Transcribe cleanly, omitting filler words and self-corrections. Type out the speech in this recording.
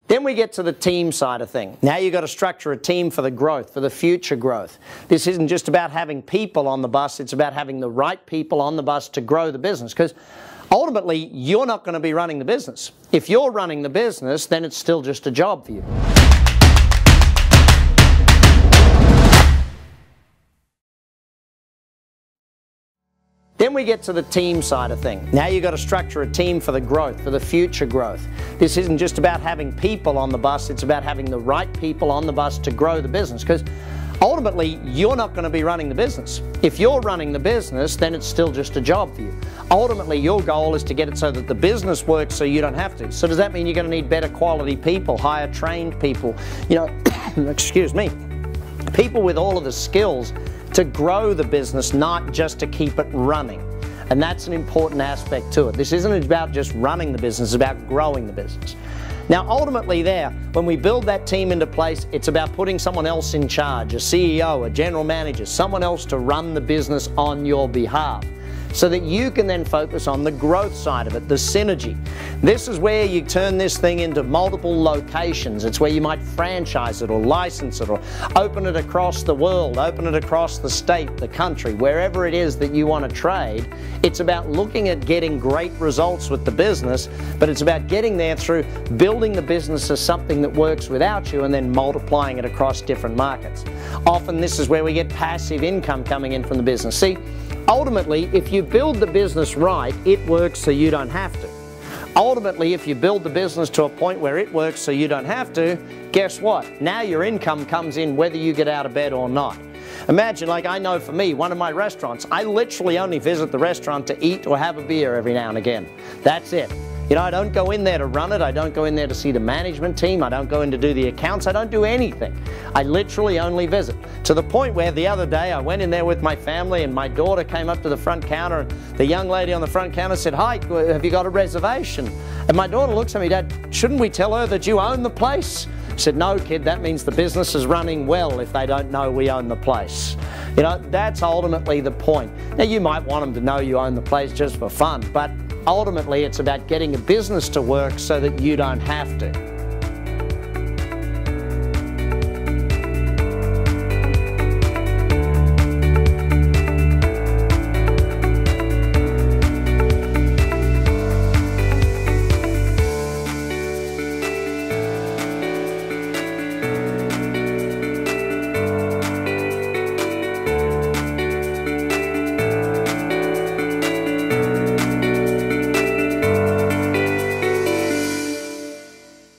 Then we get to the team side of things. Now you've got to structure a team for the growth, for the future growth. This isn't just about having people on the bus, it's about having the right people on the bus to grow the business, because ultimately you're not going to be running the business. If you're running the business, then it's still just a job for you. Then we get to the team side of things. Now you've got to structure a team for the growth, for the future growth. This isn't just about having people on the bus, it's about having the right people on the bus to grow the business, because ultimately you're not going to be running the business. If you're running the business, then it's still just a job for you. Ultimately your goal is to get it so that the business works so you don't have to. So does that mean you're going to need better quality people, higher trained people, excuse me, people with all of the skills to grow the business, not just to keep it running. And that's an important aspect to it. This isn't about just running the business, it's about growing the business. Now ultimately there, when we build that team into place, it's about putting someone else in charge, a CEO, a general manager, someone else to run the business on your behalf, so that you can then focus on the growth side of it, the synergy. This is where you turn this thing into multiple locations. It's where you might franchise it or license it or open it across the world, open it across the state, the country, wherever it is that you want to trade. It's about looking at getting great results with the business, but it's about getting there through building the business as something that works without you and then multiplying it across different markets. Often this is where we get passive income coming in from the business. See, ultimately, if you build the business right, it works so you don't have to. Ultimately, if you build the business to a point where it works so you don't have to, guess what? Now your income comes in whether you get out of bed or not. Imagine, like I know for me, one of my restaurants, I literally only visit the restaurant to eat or have a beer every now and again. That's it. You know, I don't go in there to run it, I don't go in there to see the management team, I don't go in to do the accounts, I don't do anything. I literally only visit. To the point where the other day I went in there with my family and my daughter came up to the front counter and the young lady on the front counter said, "Hi, have you got a reservation?" And my daughter looks at me, "Dad, shouldn't we tell her that you own the place?" I said, "No, kid, that means the business is running well if they don't know we own the place." You know, that's ultimately the point. Now you might want them to know you own the place just for fun, but ultimately it's about getting a business to work so that you don't have to.